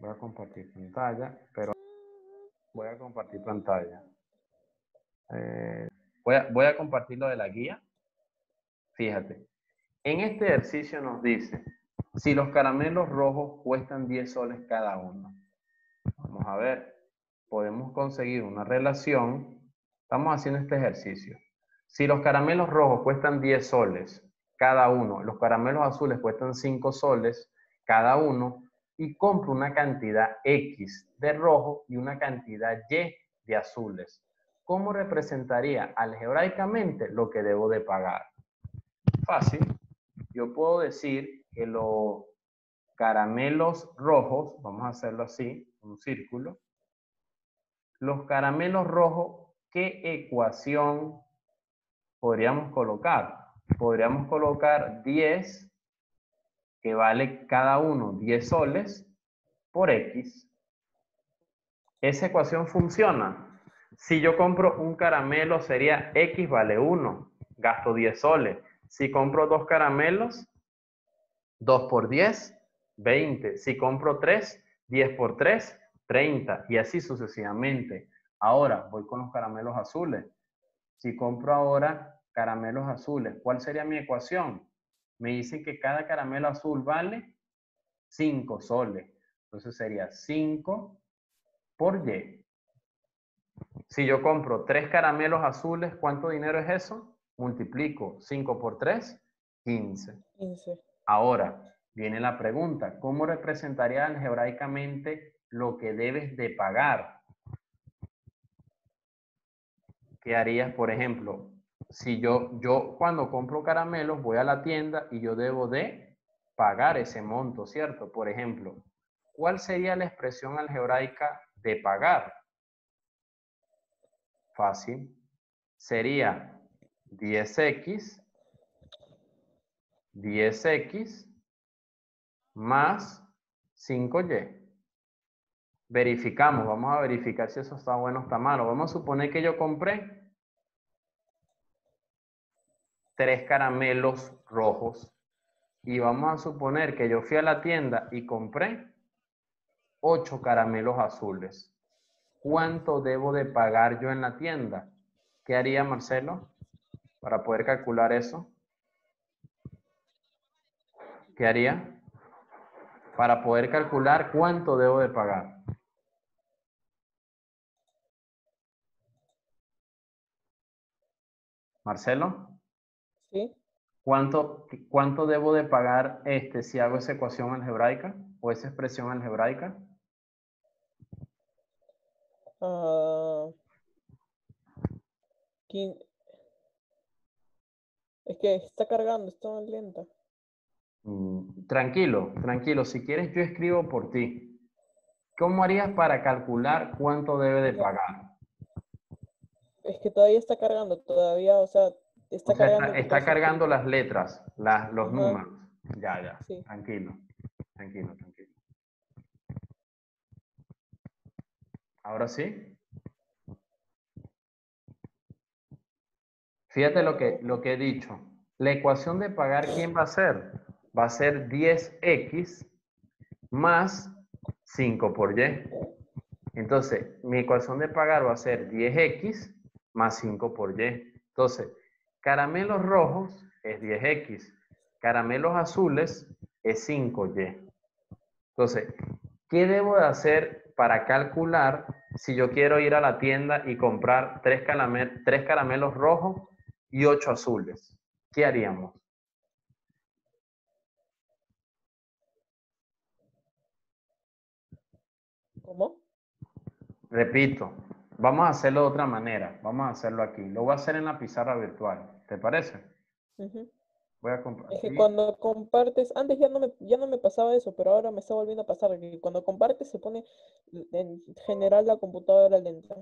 Voy a compartir pantalla, pero voy a compartir pantalla. Voy a compartir lo de la guía. Fíjate. En este ejercicio nos dice, si los caramelos rojos cuestan 10 soles cada uno. Vamos a ver, podemos conseguir una relación. Estamos haciendo este ejercicio. Si los caramelos rojos cuestan 10 soles cada uno, los caramelos azules cuestan 5 soles cada uno, y compro una cantidad X de rojo y una cantidad Y de azules, ¿cómo representaría algebraicamente lo que debo de pagar? Fácil. Yo puedo decir que los caramelos rojos, vamos a hacerlo así, un círculo. Los caramelos rojos, ¿qué ecuación podríamos colocar? Podríamos colocar 10, que vale cada uno 10 soles, por X. Esa ecuación funciona. Si yo compro un caramelo, sería X vale 1, gasto 10 soles. Si compro 2 caramelos, 2 por 10, 20. Si compro 3, 10 por 3, 30. Y así sucesivamente. Ahora voy con los caramelos azules. Si compro ahora caramelos azules, ¿cuál sería mi ecuación? Me dicen que cada caramelo azul vale 5 soles. Entonces sería 5 por Y. Si yo compro 3 caramelos azules, ¿cuánto dinero es eso? Multiplico 5 por 3, 15. 15. Ahora, viene la pregunta, ¿cómo representaría algebraicamente lo que debes de pagar? ¿Qué harías, por ejemplo? Si yo cuando compro caramelos voy a la tienda y yo debo de pagar ese monto, ¿cierto? Por ejemplo, ¿cuál sería la expresión algebraica de pagar? Fácil. Sería 10x más 5y. Verificamos, vamos a verificar si eso está bueno o está malo. Vamos a suponer que yo compré 3 caramelos rojos y vamos a suponer que yo fui a la tienda y compré 8 caramelos azules. ¿Cuánto debo de pagar yo en la tienda? ¿Qué haría Marcelo para poder calcular eso? ¿Qué haría? Para poder calcular cuánto debo de pagar. Marcelo, ¿Sí? ¿cuánto debo de pagar si hago esa ecuación algebraica o esa expresión algebraica? Ah, es que está cargando, está muy lenta. Tranquilo, tranquilo. Si quieres, yo escribo por ti. ¿Cómo harías para calcular cuánto debe de pagar? Es que todavía está cargando, todavía, o sea, O está sea, cargando que todo está se cargando filtra. las letras, los Ajá, números. Ya, sí. tranquilo, tranquilo. Ahora sí. Fíjate lo que he dicho. La ecuación de pagar, ¿quién va a ser? Va a ser 10x más 5 por y. Entonces, mi ecuación de pagar va a ser 10x más 5 por y. Entonces, caramelos rojos es 10x. Caramelos azules es 5y. Entonces, ¿qué debo de hacer para calcular si yo quiero ir a la tienda y comprar 3 caramelos rojos y 8 azules? ¿Qué haríamos? ¿Cómo? Repito, vamos a hacerlo de otra manera. Vamos a hacerlo aquí. Lo voy a hacer en la pizarra virtual. ¿Te parece? Ujú. Voy a Es que compartir. cuando compartes, antes ya no me pasaba eso, pero ahora me está volviendo a pasar, que cuando compartes se pone en general la computadora lenta.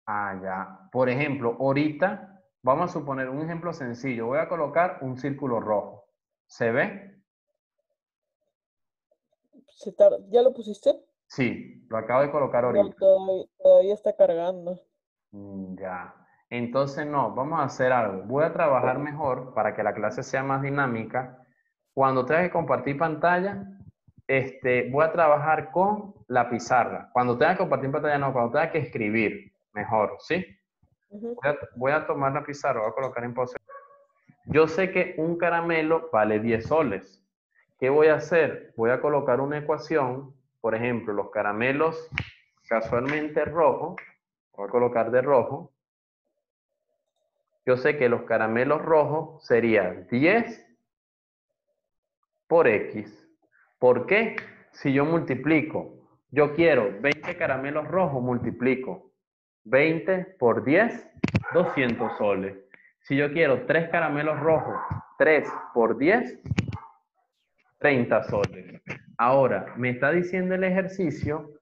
Ah, ya. Por ejemplo, ahorita vamos a suponer un ejemplo sencillo. Voy a colocar un círculo rojo. ¿Se ve? ¿Ya lo pusiste? Sí, lo acabo de colocar No, ahorita. todavía está cargando. Ya. Entonces, no, vamos a hacer algo. Voy a trabajar mejor para que la clase sea más dinámica. Cuando tengas que compartir pantalla, voy a trabajar con la pizarra. Cuando tenga que compartir pantalla, no, cuando tenga que escribir, mejor, ¿sí? Ujú. Voy a tomar la pizarra, voy a colocar en pausa. Yo sé que un caramelo vale 10 soles. ¿Qué voy a hacer? Voy a colocar una ecuación, por ejemplo, los caramelos casualmente rojos, voy a colocar de rojo. Yo sé que los caramelos rojos serían 10 por X. ¿Por qué? Si yo multiplico, yo quiero 20 caramelos rojos, multiplico 20 por 10, 200 soles. Si yo quiero 3 caramelos rojos, 3 por 10, 30 soles. Ahora, me está diciendo el ejercicio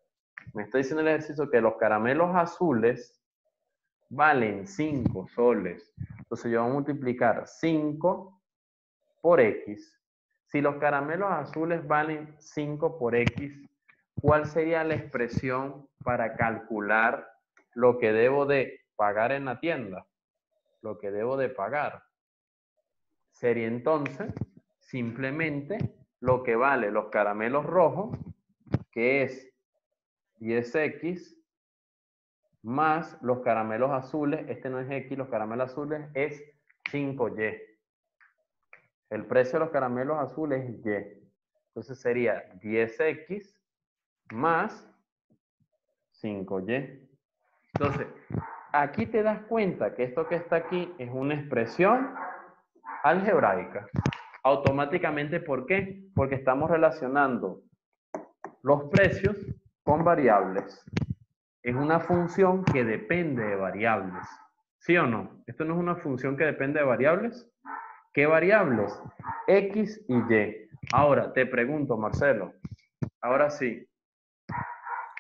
que los caramelos azules valen 5 soles. Entonces yo voy a multiplicar 5 por X. Si los caramelos azules valen 5 por X, ¿cuál sería la expresión para calcular lo que debo de pagar en la tienda? Lo que debo de pagar. Sería entonces simplemente lo que vale los caramelos rojos, que es 10X, más los caramelos azules, este no es X, los caramelos azules es 5Y. El precio de los caramelos azules es Y. Entonces sería 10X más 5Y. Entonces, aquí te das cuenta que esto que está aquí es una expresión algebraica. Automáticamente, ¿por qué? Porque estamos relacionando los precios con variables. Es una función que depende de variables. ¿Sí o no? Esto no es una función que depende de variables. ¿Qué variables? X y Y. Ahora, te pregunto, Marcelo. Ahora sí.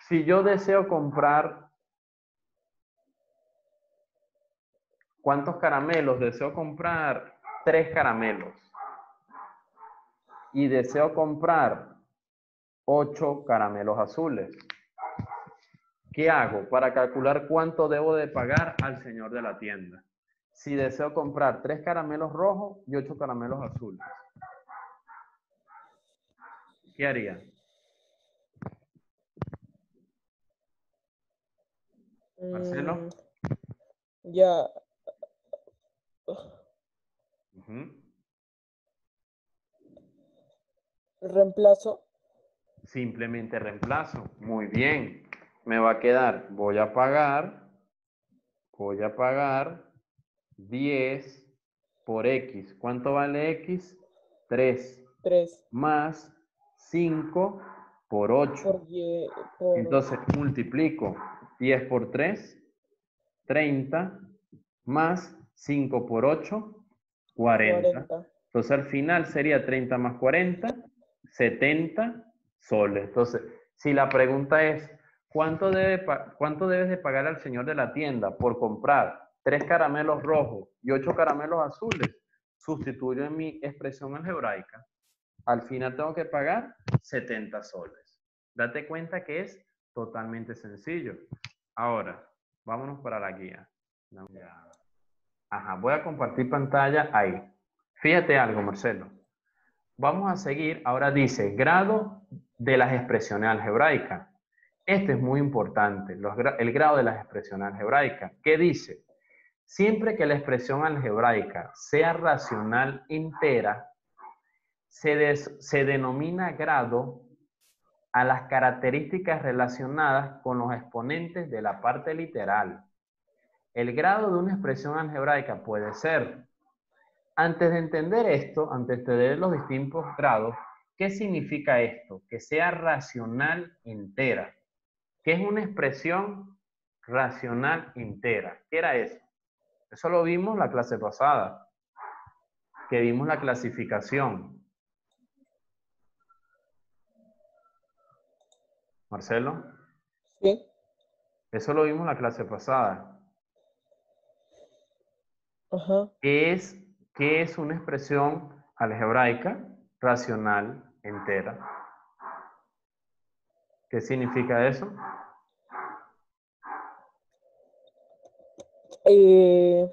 Si yo deseo comprar, ¿cuántos caramelos? Deseo comprar 3 caramelos. Y deseo comprar 8 caramelos azules. ¿Qué hago para calcular cuánto debo de pagar al señor de la tienda? Si deseo comprar 3 caramelos rojos y 8 caramelos azules, ¿qué haría? Marcelo. Ya. Ujú. Reemplazo. Simplemente reemplazo. Muy bien. Me va a quedar, voy a pagar 10 por X. ¿Cuánto vale X? 3 3 más 5 por 8. por Y. Por Entonces multiplico 10 por 3, 30, más 5 por 8, 40. 40. Entonces al final sería 30 más 40, 70 soles. Entonces, si la pregunta es, ¿cuánto debes de pagar al señor de la tienda por comprar 3 caramelos rojos y 8 caramelos azules? Sustituyo en mi expresión algebraica. Al final tengo que pagar 70 soles. Date cuenta que es totalmente sencillo. Ahora, vámonos para la guía. Ajá, voy a compartir pantalla ahí. Fíjate algo, Marcelo. Vamos a seguir. Ahora dice grado de las expresiones algebraicas. Este es muy importante, el grado de las expresiones algebraicas. ¿Qué dice? Siempre que la expresión algebraica sea racional entera, se denomina grado a las características relacionadas con los exponentes de la parte literal. El grado de una expresión algebraica puede ser, antes de entender esto, antes de entender los distintos grados, ¿qué significa esto? Que sea racional entera. ¿Qué es una expresión racional entera? ¿Qué era eso? Eso lo vimos la clase pasada, que vimos la clasificación. Marcelo, Sí. eso lo vimos la clase pasada. Ajá. ¿Qué es una expresión algebraica racional entera? ¿Qué significa eso? Eh,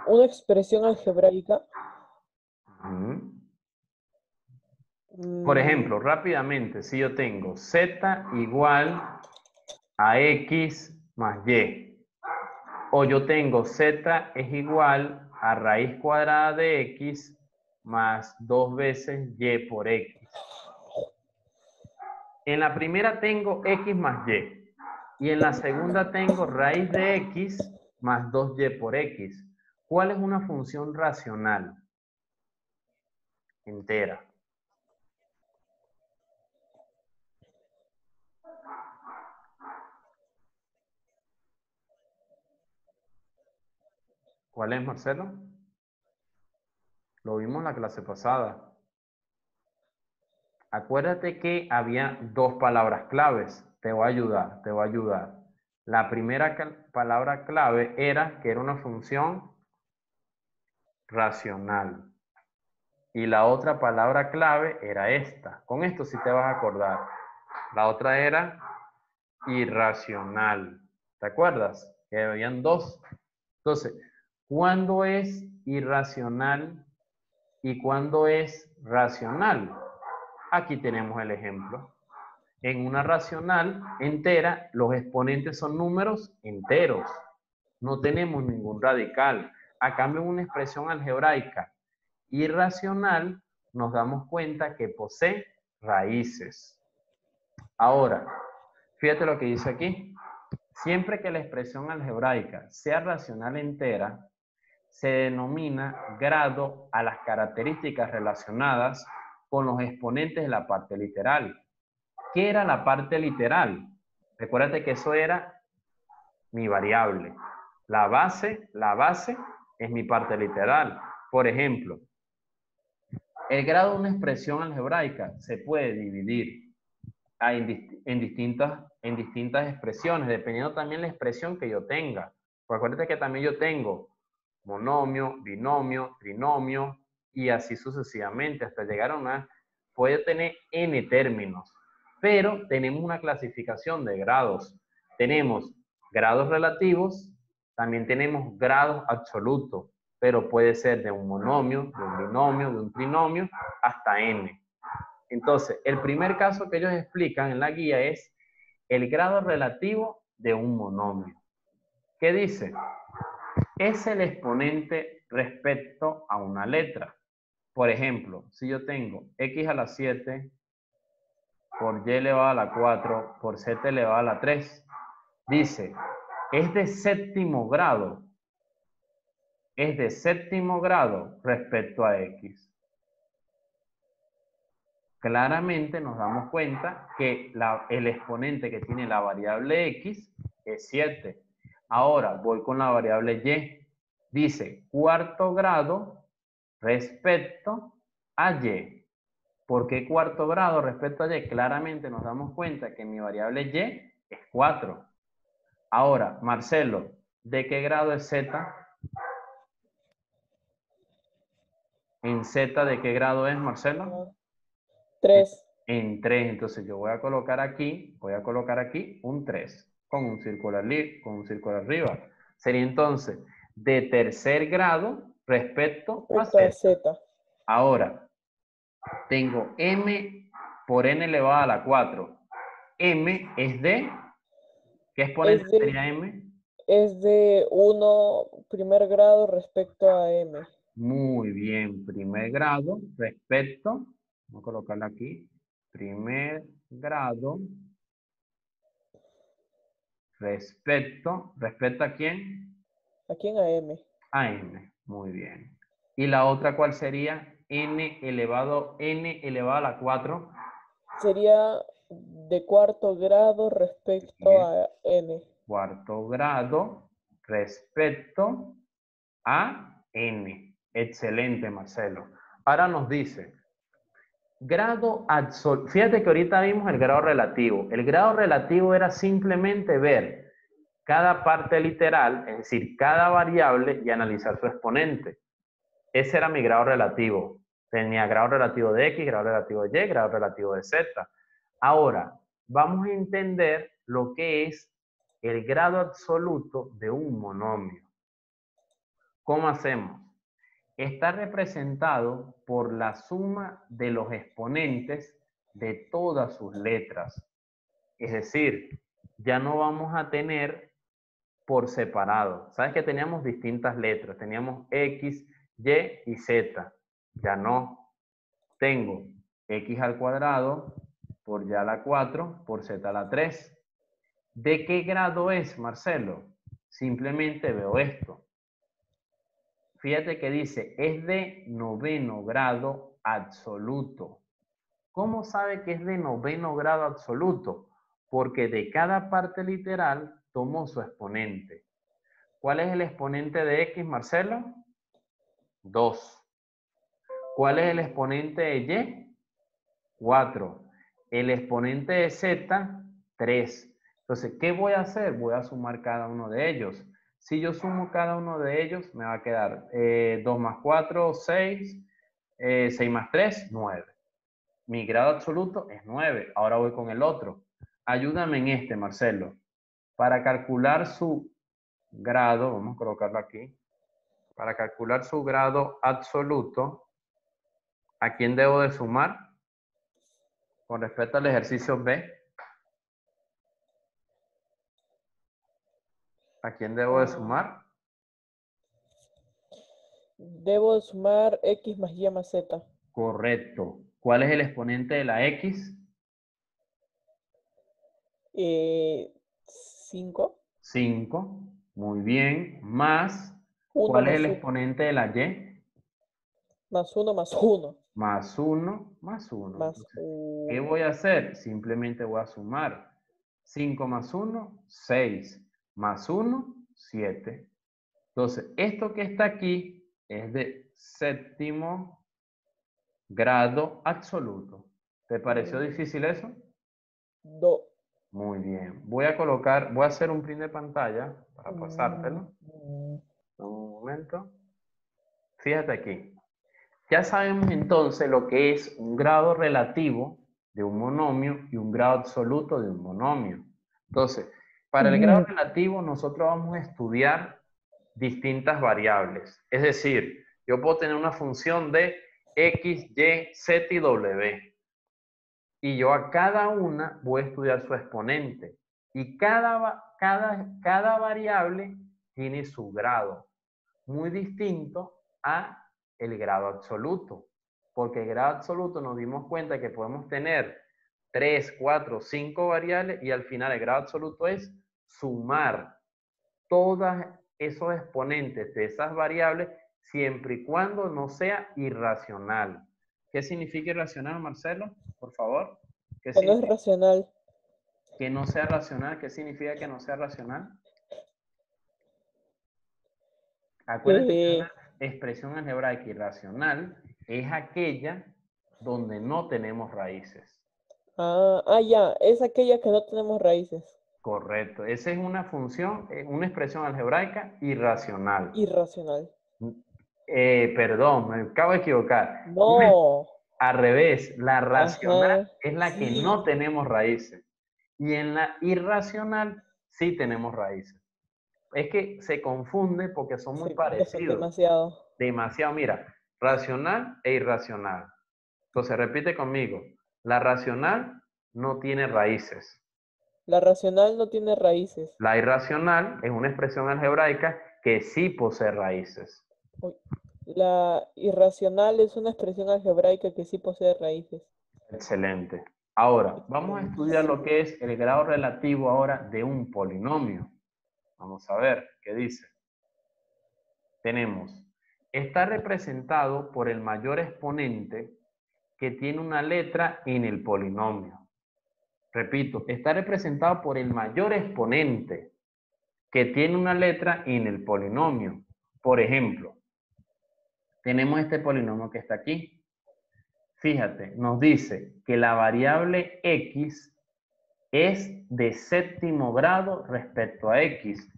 una expresión algebraica Ujú. Por ejemplo, rápidamente, si yo tengo z igual a x más y, o yo tengo z es igual a raíz cuadrada de x más 2 veces y por x. En la primera tengo x más y, y en la segunda tengo raíz de x más 2y por x. ¿Cuál es una función racional? Entera. ¿Cuál es, Marcelo? Lo vimos en la clase pasada. Acuérdate que había dos palabras claves. Te voy a ayudar, te voy a ayudar. La primera palabra clave era que era una función racional. Y la otra palabra clave era esta. Con esto sí te vas a acordar. La otra era irracional. ¿Te acuerdas? Que habían dos. Entonces, ¿cuándo es irracional y cuándo es racional? Aquí tenemos el ejemplo. En una racional entera, los exponentes son números enteros. No tenemos ningún radical. A cambio, en una expresión algebraica irracional, nos damos cuenta que posee raíces. Ahora, fíjate lo que dice aquí. Siempre que la expresión algebraica sea racional entera, se denomina grado a las características relacionadas con los exponentes de la parte literal. ¿Qué era la parte literal? Recuérdate que eso era mi variable. La base es mi parte literal. Por ejemplo, el grado de una expresión algebraica se puede dividir en distintas expresiones, dependiendo también la expresión que yo tenga. Pues acuérdate que también yo tengo monomio, binomio, trinomio y así sucesivamente hasta llegar a una, puede tener n términos, pero tenemos una clasificación de grados. Tenemos grados relativos, también tenemos grados absolutos, pero puede ser de un monomio, de un binomio, de un trinomio, hasta n. Entonces, el primer caso que ellos explican en la guía es el grado relativo de un monomio. ¿Qué dice? Es el exponente respecto a una letra. Por ejemplo, si yo tengo x a la 7 por y elevado a la 4 por z elevado a la 3, dice, es de séptimo grado. Es de séptimo grado respecto a x. Claramente nos damos cuenta que el exponente que tiene la variable x es 7. Ahora voy con la variable y. Dice cuarto grado respecto a y. ¿Por qué cuarto grado respecto a y? Claramente nos damos cuenta que mi variable y es 4. Ahora, Marcelo, ¿de qué grado es z? ¿En z de qué grado es, Marcelo? 3. En 3, entonces yo voy a colocar aquí un 3 con un círculo arriba. Sería entonces de tercer grado respecto a z. Ahora, tengo m por n elevado a la 4. M es de, ¿qué exponente sería m? Es de 1 primer grado respecto a m. Muy bien, primer grado respecto, vamos a colocarlo aquí, primer grado respecto a quién? ¿A quién? A m. A n, muy bien. ¿Y la otra cuál sería? N elevado a la 4. Sería de cuarto grado respecto Bien. a n. Cuarto grado respecto a n. Excelente, Marcelo. Ahora nos dice, grado absoluto. Fíjate que ahorita vimos el grado relativo. El grado relativo era simplemente ver cada parte literal, es decir, cada variable y analizar su exponente. Ese era mi grado relativo. Tenía grado relativo de x, grado relativo de y, grado relativo de z. Ahora, vamos a entender lo que es el grado absoluto de un monomio. ¿Cómo hacemos? está representado por la suma de los exponentes de todas sus letras. Es decir, ya no vamos a tener por separado. ¿Sabes que teníamos distintas letras? Teníamos X, Y y Z. Ya no. Tengo X al cuadrado por Y a la 4 por Z a la 3. ¿De qué grado es, Marcelo? Simplemente veo esto. Fíjate que dice, es de noveno grado absoluto. ¿Cómo sabe que es de noveno grado absoluto? Porque de cada parte literal tomó su exponente. ¿Cuál es el exponente de X, Marcelo? 2. ¿Cuál es el exponente de Y? 4. El exponente de Z, 3. Entonces, ¿qué voy a hacer? Voy a sumar cada uno de ellos. Si yo sumo cada uno de ellos, me va a quedar 2 más 4, 6. 6 más 3, 9. Mi grado absoluto es 9. Ahora voy con el otro. Ayúdame en este, Marcelo. Para calcular su grado, vamos a colocarlo aquí. Para calcular su grado absoluto, ¿a quién debo de sumar? Con respecto al ejercicio B, ¿a quién debo de sumar? Debo sumar X más Y más Z. Correcto. ¿Cuál es el exponente de la X? 5. 5. Muy bien. Más, 1 ¿cuál es el más 1. exponente de la Y? Más 1 más 1. Más 1, más 1. Más Entonces, ¿qué 1. voy a hacer? Simplemente voy a sumar. 5 más 1, 6. Más 1, 7. Entonces, esto que está aquí es de séptimo grado absoluto. ¿Te pareció difícil eso? 2. Muy bien. Voy a hacer un print de pantalla para pasártelo. Un momento. Fíjate aquí. Ya sabemos entonces lo que es un grado relativo de un monomio y un grado absoluto de un monomio. Entonces, para el grado relativo nosotros vamos a estudiar distintas variables. Es decir, yo puedo tener una función de x, y, z y w. Y yo a cada una voy a estudiar su exponente. Y cada variable tiene su grado, muy distinto a el grado absoluto. Porque el grado absoluto nos dimos cuenta que podemos tener 3, 4, 5 variables y al final el grado absoluto es sumar todos esos exponentes de esas variables siempre y cuando no sea irracional. ¿Qué significa irracional, Marcelo? Por favor. ¿Qué Que no es significa? racional. Que no sea racional. ¿Qué significa que no sea racional? Acuérdate que Que una expresión algebraica irracional es aquella donde no tenemos raíces. ya, es aquella que no tenemos raíces. Correcto. Esa es una función, una expresión algebraica irracional. Irracional. Perdón, me acabo de equivocar. No. Al revés, la racional Ajá. es la que no Sí. tenemos raíces. Y en la irracional sí tenemos raíces. Es que se confunde porque son muy Sí, porque son parecidos. demasiado. Demasiado, mira, racional e irracional. Entonces, repite conmigo. La racional no tiene raíces. La racional no tiene raíces. La irracional es una expresión algebraica que sí posee raíces. Uy. La irracional es una expresión algebraica que sí posee raíces. Excelente. Ahora, vamos a Excelente. estudiar lo que es el grado relativo ahora de un polinomio. Vamos a ver qué dice. Tenemos, está representado por el mayor exponente que tiene una letra en el polinomio. Repito, está representado por el mayor exponente que tiene una letra en el polinomio. Por ejemplo, tenemos este polinomio que está aquí. Fíjate, nos dice que la variable x es de séptimo grado respecto a x.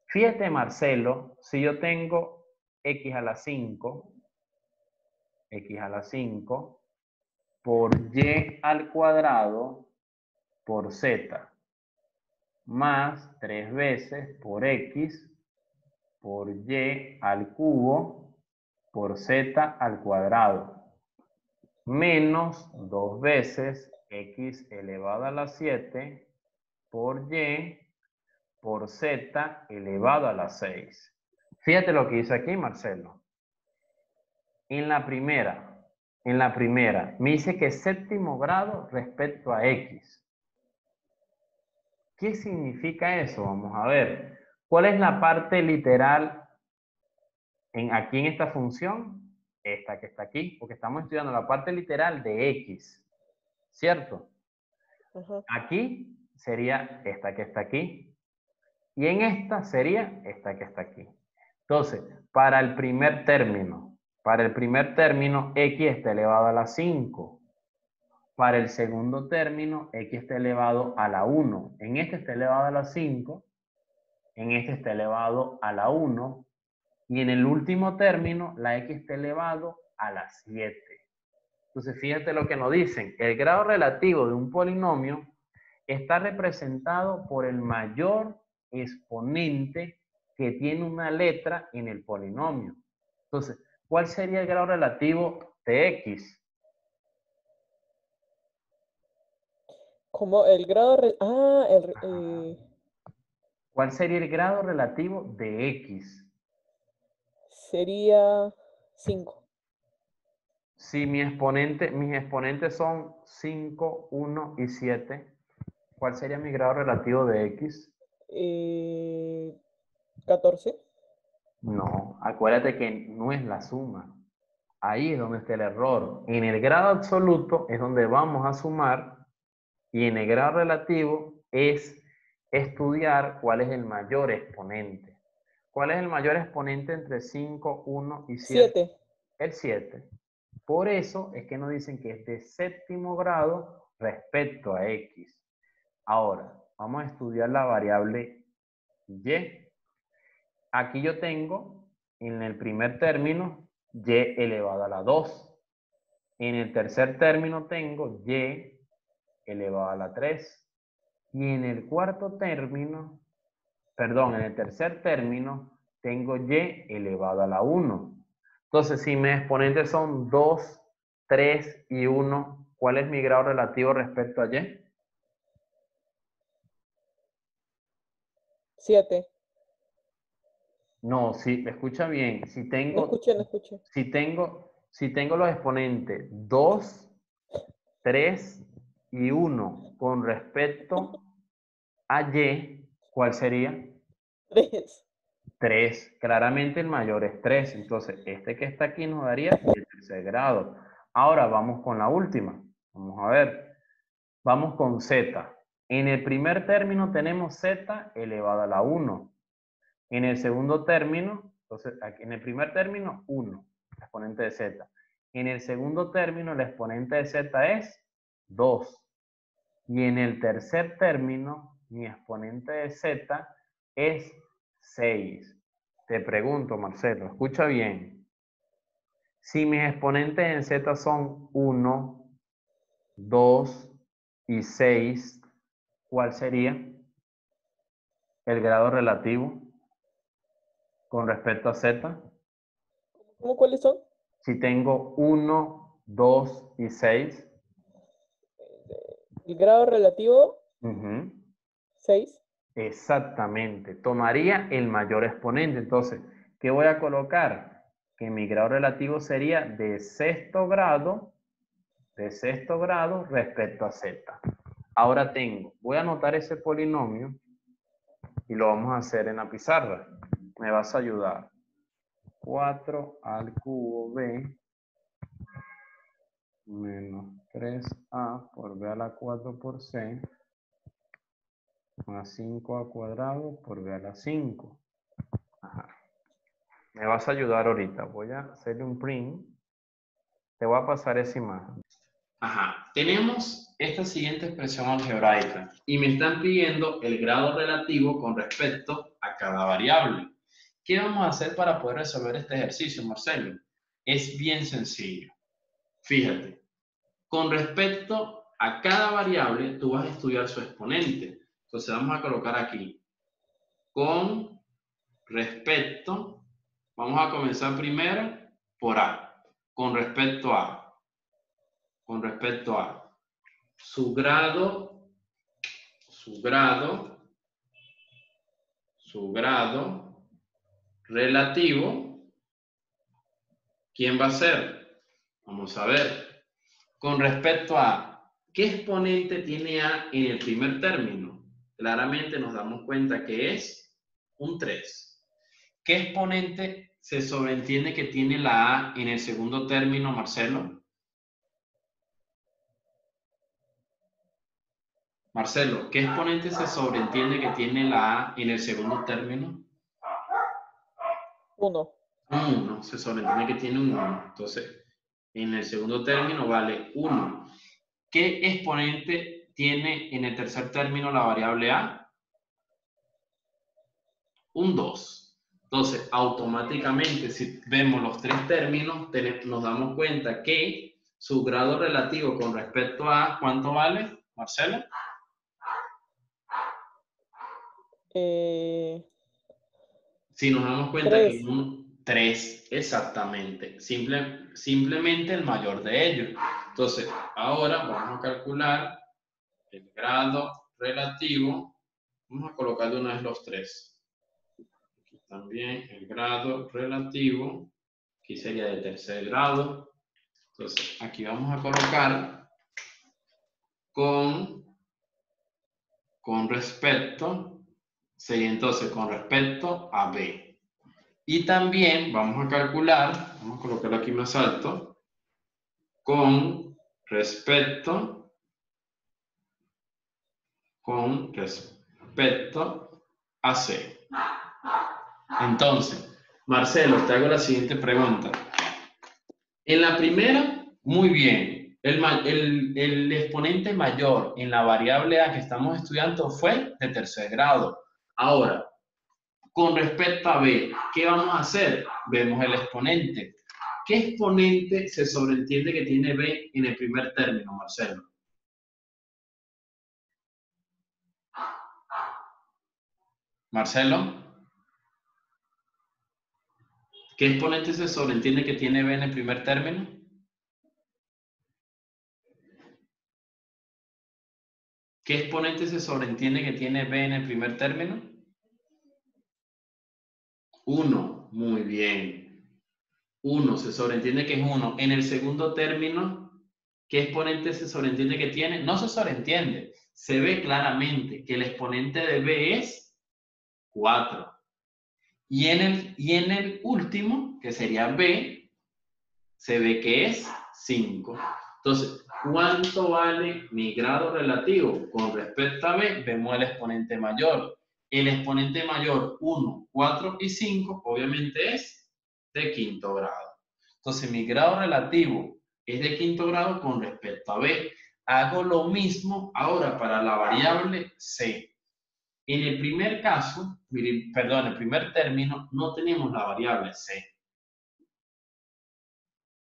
Fíjate, Marcelo, si yo tengo x a la 5, x a la 5, por y al cuadrado por z, más 3 veces por x por y al cubo por z al cuadrado menos 2 veces x elevado a la 7 por y por z elevado a la 6. Fíjate lo que dice aquí, Marcelo. En la primera, me dice que séptimo grado respecto a x. ¿Qué significa eso? Vamos a ver. ¿Cuál es la parte literal aquí en esta función? Esta que está aquí, porque estamos estudiando la parte literal de x, ¿cierto? Ajá. Aquí sería esta que está aquí. Y en esta sería esta que está aquí. Entonces, para el primer término, x está elevado a la 5. Para el segundo término, x está elevado a la 1. En este está elevado a la 5. En este está elevado a la 1. Y en el último término, la x está elevado a la 7. Entonces, fíjate lo que nos dicen. El grado relativo de un polinomio está representado por el mayor exponente que tiene una letra en el polinomio. Entonces, ¿cuál sería el grado relativo de x? Como el grado... ¿Cuál sería el grado relativo de x? sería 5. Si mis exponentes son 5, 1 y 7, ¿cuál sería mi grado relativo de x? 14. No, acuérdate que no es la suma. Ahí es donde está el error. En el grado absoluto es donde vamos a sumar y en el grado relativo es estudiar cuál es el mayor exponente. ¿Cuál es el mayor exponente entre 5, 1 y 7? 7. El 7. Por eso es que nos dicen que es de séptimo grado respecto a x. Ahora, vamos a estudiar la variable y. Aquí yo tengo en el primer término y elevado a la 2. En el tercer término tengo y elevado a la 3. Y en el cuarto término, perdón, en el tercer término tengo y elevado a la 1. Entonces, si mis exponentes son 2, 3 y 1, ¿cuál es mi grado relativo respecto a y? 7. No, si escucha bien, si No tengo, escuché, no escuché. si tengo los exponentes 2, 3 y 1 con respecto a y, ¿cuál sería? 3. 3. Claramente el mayor es 3. Entonces, este que está aquí nos daría el tercer grado. Ahora vamos con la última. Vamos a ver. Vamos con z. En el primer término tenemos z elevado a la 1. En el segundo término, entonces, aquí en el primer término, 1, el exponente de z. En el segundo término, el exponente de z es 2. Y en el tercer término, mi exponente de z es 6. Te pregunto, Marcelo, escucha bien. Si mis exponentes en z son 1, 2 y 6, ¿cuál sería el grado relativo con respecto a z? ¿Cómo cuáles son? Si tengo 1, 2 y 6. El grado relativo, 6. Exactamente. Tomaría el mayor exponente. Entonces, ¿qué voy a colocar? Que mi grado relativo sería de sexto grado respecto a z. Ahora voy a anotar ese polinomio y lo vamos a hacer en la pizarra. Me vas a ayudar. 4 al cubo b menos 3a por b a la 4 por c más 5 al cuadrado por b a la 5. Ajá. Me vas a ayudar ahorita. Voy a hacerle un print. Te voy a pasar esa imagen. Ajá. Tenemos esta siguiente expresión algebraica y me están pidiendo el grado relativo con respecto a cada variable. ¿Qué vamos a hacer para poder resolver este ejercicio, Marcelo? Es bien sencillo. Fíjate, con respecto a cada variable, tú vas a estudiar su exponente. Entonces vamos a colocar aquí, con respecto, vamos a comenzar primero por A, con respecto a su grado relativo, ¿quién va a ser? Vamos a ver. Con respecto a ¿qué exponente tiene A en el primer término? Claramente nos damos cuenta que es un 3. ¿Qué exponente se sobreentiende que tiene la A en el segundo término, Marcelo? Marcelo, ¿qué exponente se sobreentiende que tiene la A en el segundo término? 1. 1, se sobreentiende que tiene un 1. Entonces, en el segundo término vale 1. ¿Qué exponente tiene en el tercer término la variable A? Un 2. Entonces, automáticamente, si vemos los tres términos, nos damos cuenta que su grado relativo con respecto a, ¿cuánto vale, Marcelo? Si nos damos cuenta 3. que un 3, exactamente. Simplemente el mayor de ellos. Entonces, ahora vamos a calcular el grado relativo. Vamos a colocar de una vez los 3. Aquí también el grado relativo. Aquí sería de tercer grado. Entonces, aquí vamos a colocar con respecto, sería entonces con respecto a B. Y también vamos a calcular, vamos a colocarlo aquí más alto, con respecto a C. Entonces, Marcelo, te hago la siguiente pregunta. En la primera, muy bien. El exponente mayor en la variable A que estamos estudiando fue de tercer grado. Ahora, con respecto a B, ¿qué vamos a hacer? Vemos el exponente. ¿Qué exponente se sobreentiende que tiene B en el primer término, Marcelo? Marcelo, ¿qué exponente se sobreentiende que tiene B en el primer término? ¿Qué exponente se sobreentiende que tiene B en el primer término? 1, muy bien. 1, se sobreentiende que es 1. En el segundo término, ¿qué exponente se sobreentiende que tiene? No se sobreentiende. Se ve claramente que el exponente de B es 4. Y en el último, que sería B, se ve que es 5. Entonces, ¿cuánto vale mi grado relativo? Con respecto a B, vemos el exponente mayor. El exponente mayor, 1, 4 y 5, obviamente es de quinto grado. Entonces, mi grado relativo es de quinto grado con respecto a B. Hago lo mismo ahora para la variable C. En el primer caso, perdón, en el primer término, no tenemos la variable C.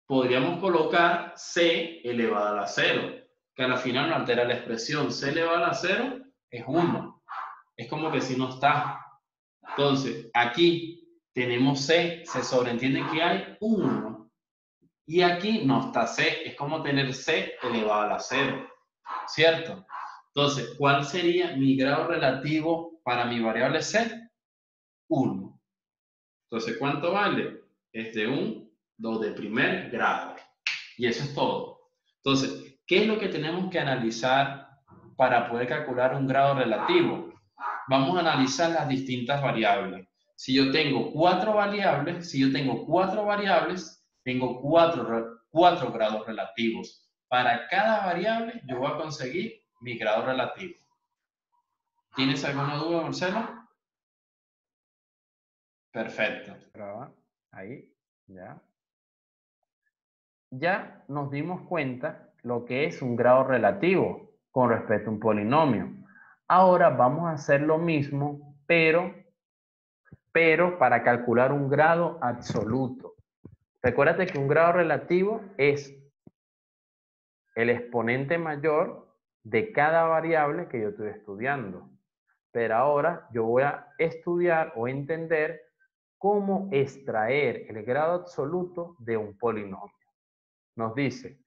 Podríamos colocar C elevado a la 0, que a la final no altera la expresión. C elevado a la 0 es 1. Es como que si no está. Entonces, aquí tenemos C, se sobreentiende que hay 1. Y aquí no está C, es como tener C elevado a la 0, ¿cierto? Entonces, ¿cuál sería mi grado relativo para mi variable C? 1. Entonces, ¿cuánto vale? Es de un 2 de primer grado. Y eso es todo. Entonces, ¿qué es lo que tenemos que analizar para poder calcular un grado relativo? Vamos a analizar las distintas variables. Si yo tengo cuatro variables, tengo cuatro grados relativos. Para cada variable yo voy a conseguir mi grado relativo. ¿Tienes alguna duda, Marcelo? Perfecto. Ahí, ya. Ya nos dimos cuenta lo que es un grado relativo con respecto a un polinomio. Ahora vamos a hacer lo mismo, pero para calcular un grado absoluto. Recuérdate que un grado relativo es el exponente mayor de cada variable que yo estoy estudiando. Pero ahora yo voy a estudiar o entender cómo extraer el grado absoluto de un polinomio. Nos dice,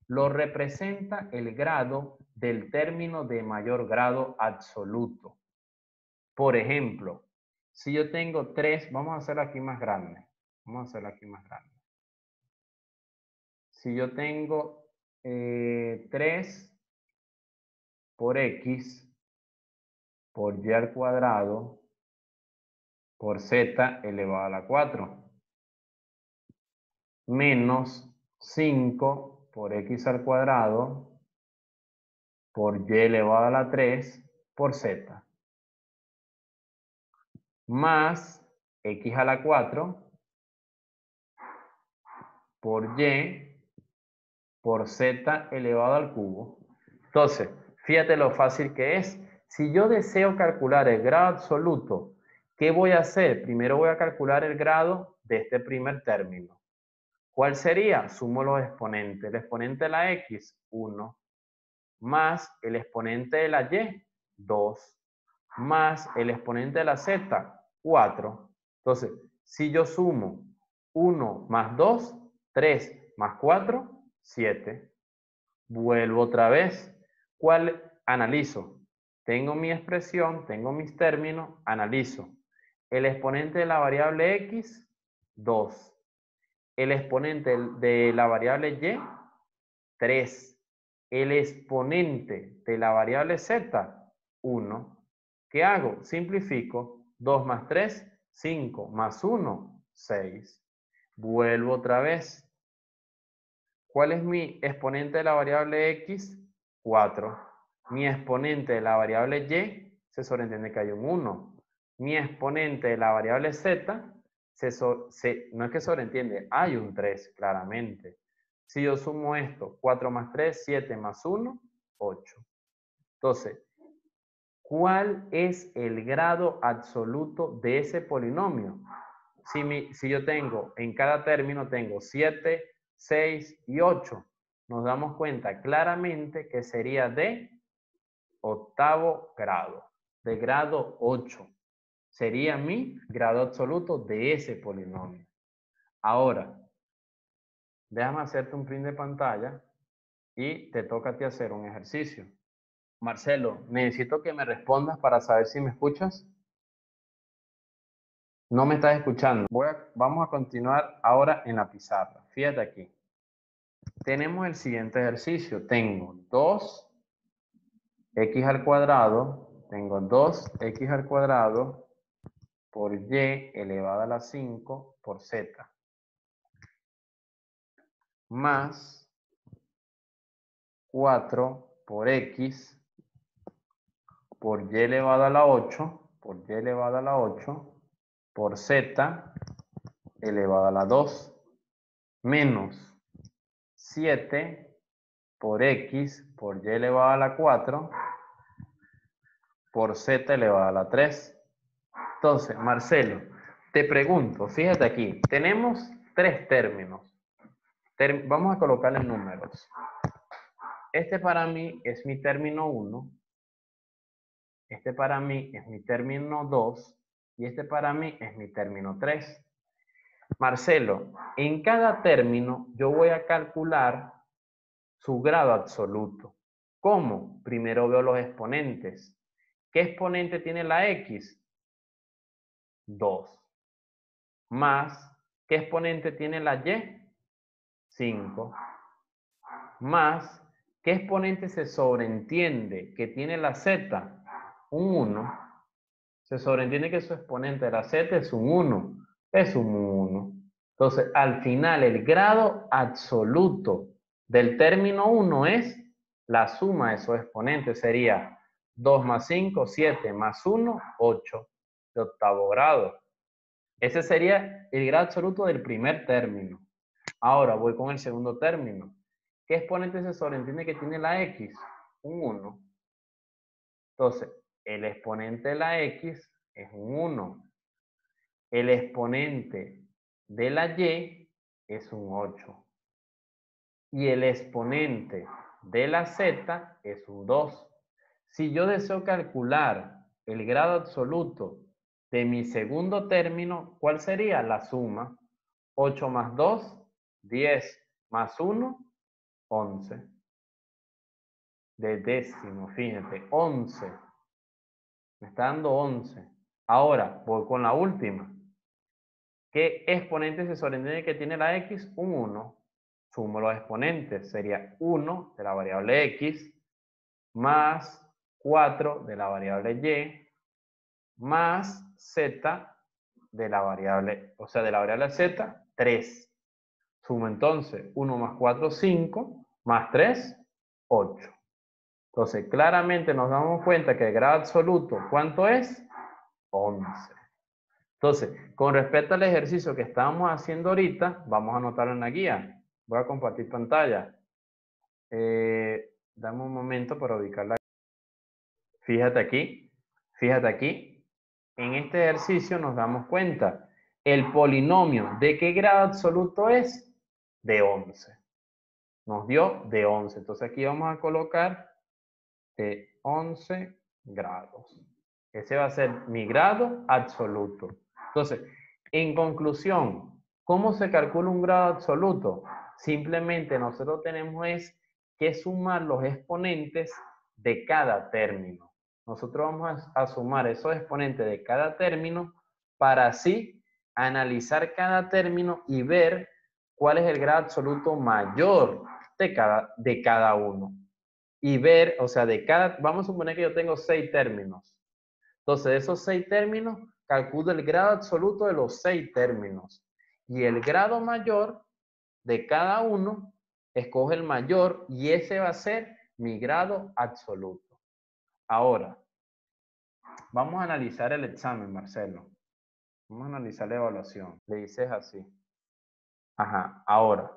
lo representa el grado del término de mayor grado absoluto. Por ejemplo, si yo tengo 3, vamos a hacerlo aquí más grande. Vamos a hacerlo aquí más grande. Si yo tengo 3 por x por y al cuadrado por z elevado a la 4 menos 5 por x al cuadrado por y elevado a la 3 por z más x a la 4 por y por z elevado al cubo. Entonces, fíjate lo fácil que es. Si yo deseo calcular el grado absoluto, ¿qué voy a hacer? Primero voy a calcular el grado de este primer término. ¿Cuál sería? Sumo los exponentes. El exponente de la x, 1, más el exponente de la y, 2, más el exponente de la z, 4. Entonces, si yo sumo 1 más 2, 3 más 4, 7. Vuelvo otra vez. ¿Cuál analizo? Tengo mi expresión, tengo mis términos, analizo. El exponente de la variable x, 2. El exponente de la variable y, 3. El exponente de la variable z, 1. ¿Qué hago? Simplifico. 2 más 3, 5 más 1, 6. Vuelvo otra vez. ¿Cuál es mi exponente de la variable x? 4. Mi exponente de la variable y, se sobreentiende que hay un 1. Mi exponente de la variable z, no es que sobreentiende, hay un 3, claramente. Si yo sumo esto, 4 más 3, 7 más 1, 8. Entonces, ¿cuál es el grado absoluto de ese polinomio? Si yo tengo, en cada término tengo 7, 6 y 8, nos damos cuenta claramente que sería de octavo grado, de grado 8. Sería mi grado absoluto de ese polinomio. Ahora, déjame hacerte un print de pantalla y te toca a ti hacer un ejercicio. Marcelo, necesito que me respondas para saber si me escuchas. No me estás escuchando. Vamos a continuar ahora en la pizarra. Fíjate aquí. Tenemos el siguiente ejercicio. Tengo 2x al cuadrado. Tengo 2x al cuadrado por y elevado a la 5 por z. Más 4 por x por y elevado a la 8. Por y elevado a la 8 por z elevado a la 2. Menos 7 por x por y elevado a la 4 por z elevado a la 3. Entonces, Marcelo, te pregunto, fíjate aquí, tenemos 3 términos. Vamos a colocarle números. Este para mí es mi término 1, este para mí es mi término 2 y este para mí es mi término 3. Marcelo, en cada término yo voy a calcular su grado absoluto. ¿Cómo? Primero veo los exponentes. ¿Qué exponente tiene la x? 2. Más, ¿qué exponente tiene la y? 5. Más, ¿qué exponente se sobreentiende que tiene la z? Un 1. Se sobreentiende que su exponente de la z es un 1. Es un 1. Entonces, al final, el grado absoluto del término 1 es la suma de esos exponentes. Sería 2 más 5, 7 más 1, 8 de octavo grado. Ese sería el grado absoluto del primer término. Ahora voy con el segundo término. ¿Qué exponente se sobreentiende que tiene la x? Un 1. Entonces, el exponente de la x es un 1. El exponente de la y es un 8. Y el exponente de la z es un 2. Si yo deseo calcular el grado absoluto de mi segundo término, ¿cuál sería? La suma. 8 más 2, 10 más 1, 11. De décimo, fíjate, 11. Me está dando 11. Ahora, voy con la última. ¿Qué exponente se sobreentiende que tiene la x? Un 1. Sumo los exponentes. Sería 1 de la variable x más 4 de la variable y más z de la variable, o sea, de la variable z, 3. Sumo entonces 1 más 4, 5, más 3, 8. Entonces, claramente nos damos cuenta que el grado absoluto, ¿cuánto es? 11. Entonces, con respecto al ejercicio que estábamos haciendo ahorita, vamos a anotarlo en la guía. Voy a compartir pantalla. Dame un momento para ubicarla. Fíjate aquí, fíjate aquí. En este ejercicio nos damos cuenta. El polinomio, ¿de qué grado absoluto es? De 11. Nos dio de 11. Entonces aquí vamos a colocar de 11 grados. Ese va a ser mi grado absoluto. Entonces, en conclusión, ¿cómo se calcula un grado absoluto? Simplemente nosotros tenemos que sumar los exponentes de cada término. Nosotros vamos a sumar esos exponentes de cada término para así analizar cada término y ver cuál es el grado absoluto mayor de cada uno. Y ver, o sea, vamos a suponer que yo tengo 6 términos. Entonces, de esos 6 términos, calculo el grado absoluto de los 6 términos. Y el grado mayor de cada uno, escoge el mayor y ese va a ser mi grado absoluto. Ahora, vamos a analizar el examen, Marcelo. Vamos a analizar la evaluación. Le dices así. Ajá, ahora,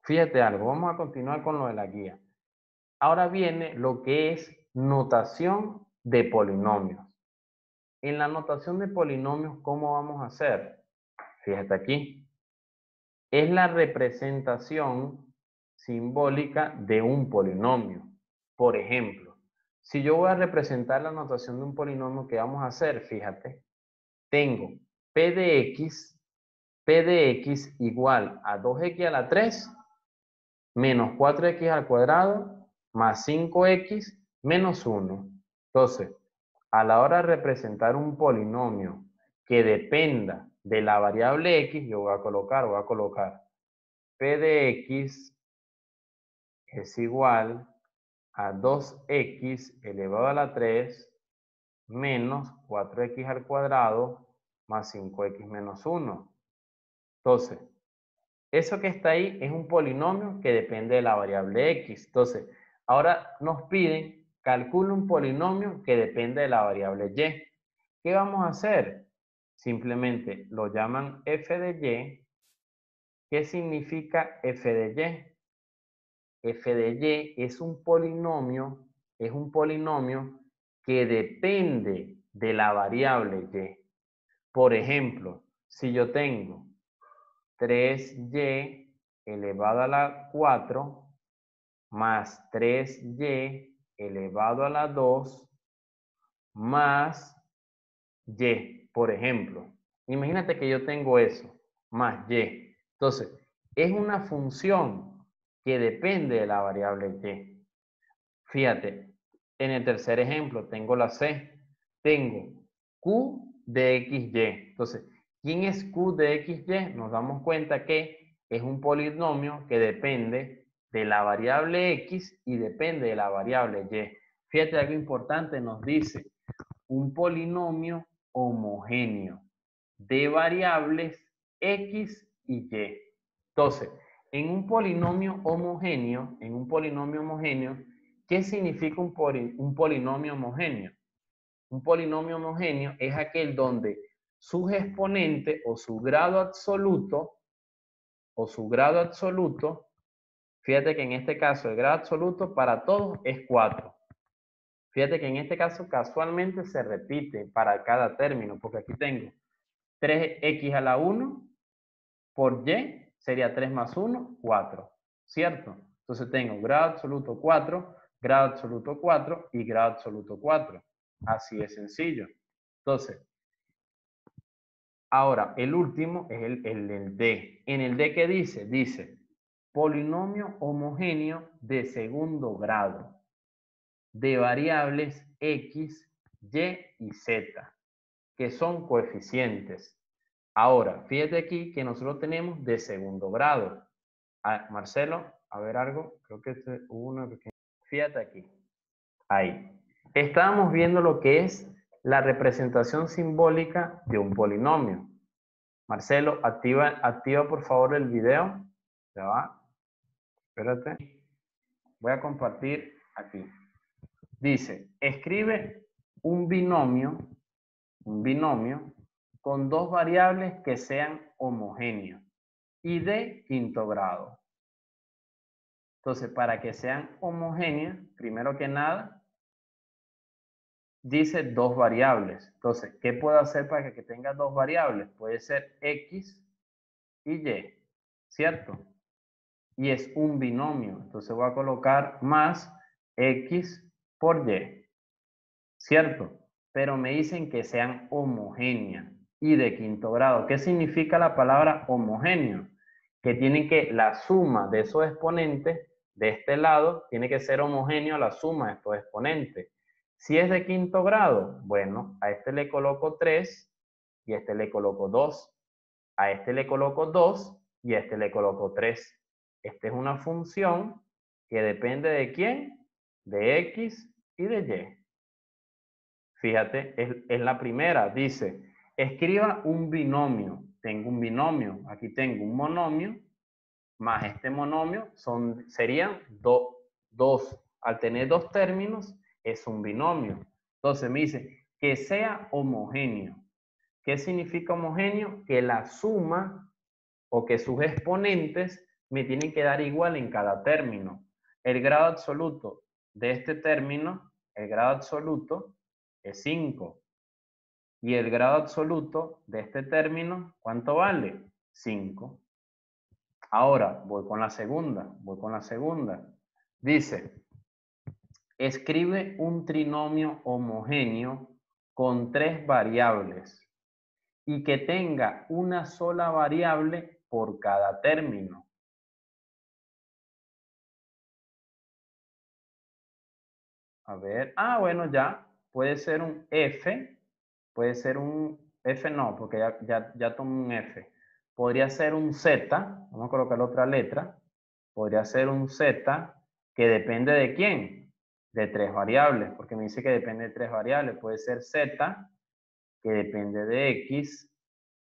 fíjate algo, vamos a continuar con lo de la guía. Ahora viene lo que es notación de polinomios. En la notación de polinomios, ¿cómo vamos a hacer? Fíjate aquí. Es la representación simbólica de un polinomio. Por ejemplo, si yo voy a representar la notación de un polinomio, ¿qué vamos a hacer? Fíjate. Tengo p de x igual a 2x a la 3 menos 4x al cuadrado más 5x menos 1. Entonces, a la hora de representar un polinomio que dependa de la variable x, yo voy a colocar p de x es igual a 2x elevado a la 3 menos 4x al cuadrado más 5x menos 1. Entonces, eso que está ahí es un polinomio que depende de la variable x. Entonces, ahora nos piden, calcula un polinomio que depende de la variable y. ¿Qué vamos a hacer? Simplemente lo llaman f de y. ¿Qué significa f de y? F de y es un polinomio que depende de la variable y. Por ejemplo, si yo tengo 3y elevado a la 4 más 3y elevado a la 2 más y, por ejemplo. Imagínate que yo tengo eso, más y. Entonces, es una función que depende de la variable y. Fíjate, en el tercer ejemplo tengo la c. Tengo q de xy. Entonces, ¿quién es q de xy? Nos damos cuenta que es un polinomio que depende de la variable x y depende de la variable y. Fíjate, algo importante nos dice, un polinomio homogéneo de variables x y y. Entonces, en un polinomio homogéneo, ¿qué significa un polinomio homogéneo? Un polinomio homogéneo es aquel donde sus exponentes o su grado absoluto, fíjate que en este caso el grado absoluto para todos es 4. Fíjate que en este caso casualmente se repite para cada término, porque aquí tengo 3x a la 1 por y sería 3 más 1, 4, ¿cierto? Entonces tengo grado absoluto 4, grado absoluto 4 y grado absoluto 4. Así es sencillo. Entonces, Ahora, el último es el D. En el D, ¿qué dice? Dice, polinomio homogéneo de segundo grado de variables X, Y y Z, que son coeficientes. Ahora, fíjate aquí que nosotros tenemos de segundo grado. Ah, Marcelo, a ver algo. Creo que hubo una pequeña... Fíjate aquí. Ahí. Estábamos viendo lo que es la representación simbólica de un polinomio. Marcelo, activa por favor el video. Ya va. Espérate. Voy a compartir aquí. Dice, escribe un binomio con dos variables que sean homogéneos y de quinto grado. Entonces, para que sean homogéneas, primero que nada, dice dos variables. Entonces, ¿qué puedo hacer para que tenga dos variables? Puede ser X y Y, ¿cierto? Y es un binomio. Entonces voy a colocar más X por Y, ¿cierto? Pero me dicen que sean homogéneas y de quinto grado. ¿Qué significa la palabra homogéneo? Que tienen que la suma de esos exponentes de este lado tiene que ser homogéneo a la suma de estos exponentes. Si es de quinto grado, bueno, a este le coloco 3 y a este le coloco 2. A este le coloco 2 y a este le coloco 3. Esta es una función que depende de quién, de X y de Y. Fíjate, es la primera. Dice, escriba un binomio. Tengo un binomio. Aquí tengo un monomio más este monomio serían dos. Al tener dos términos, es un binomio. Entonces me dice que sea homogéneo. ¿Qué significa homogéneo? Que la suma o que sus exponentes me tienen que dar igual en cada término. El grado absoluto de este término, el grado absoluto es 5. Y el grado absoluto de este término, ¿cuánto vale? 5. Ahora, voy con la segunda. Dice, escribe un trinomio homogéneo con 3 variables y que tenga una sola variable por cada término. A ver, bueno, ya, puede ser un F, puede ser un F no, porque ya tomo un F. Podría ser un Z, vamos a colocar otra letra, podría ser un Z que depende de quién, de 3 variables, porque me dice que depende de 3 variables, puede ser Z que depende de X,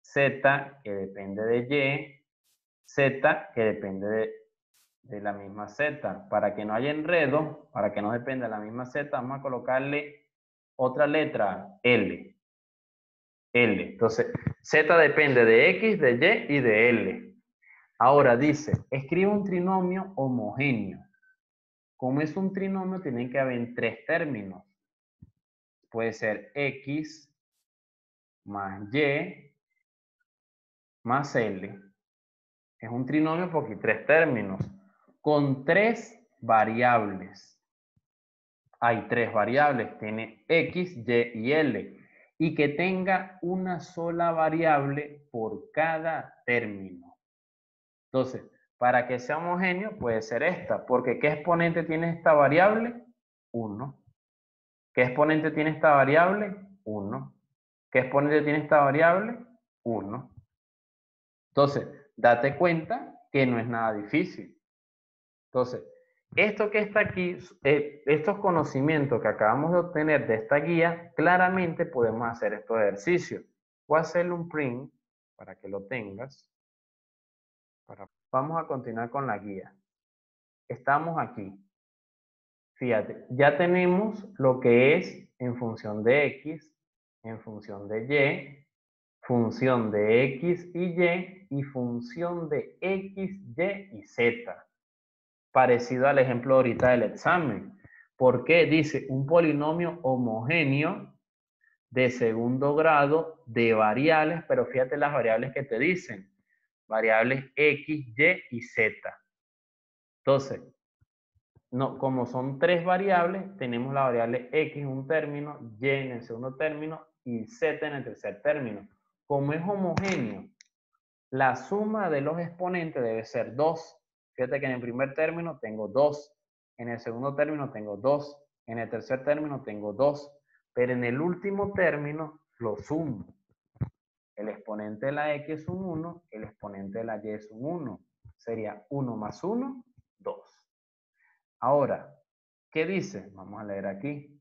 Z que depende de Y, Z que depende de la misma Z. Para que no haya enredo, para que no dependa de la misma Z, vamos a colocarle otra letra, L. L. Entonces, Z depende de X, de Y y de L. Ahora dice, escribe un trinomio homogéneo. Como es un trinomio, tienen que haber 3 términos. Puede ser X más Y más L. Es un trinomio porque hay 3 términos. Con 3 variables. Hay 3 variables, tiene X, Y y L. Y que tenga una sola variable por cada término. Entonces, para que sea homogéneo puede ser esta, porque ¿qué exponente tiene esta variable? 1. ¿Qué exponente tiene esta variable? 1. ¿Qué exponente tiene esta variable? 1. Entonces, date cuenta que no es nada difícil. Entonces, esto que está aquí, estos conocimientos que acabamos de obtener de esta guía, claramente podemos hacer estos ejercicios. Voy a hacerle un print para que lo tengas. Vamos a continuar con la guía. Estamos aquí. Fíjate, ya tenemos lo que es en función de X, en función de Y, función de X y función de X, Y y Z. Parecido al ejemplo ahorita del examen. ¿Por qué? Dice un polinomio homogéneo de segundo grado de variables, pero fíjate las variables que te dicen. Variables X, Y y Z. Entonces, no, como son 3 variables, tenemos la variable X en un término, Y en el segundo término y Z en el tercer término. como es homogéneo, la suma de los exponentes debe ser 2. Fíjate que en el primer término tengo 2, en el segundo término tengo 2, en el tercer término tengo 2, pero en el último término lo sumo. El exponente de la x es un 1, el exponente de la y es un 1. Sería 1 más 1, 2. Ahora, ¿qué dice? Vamos a leer aquí.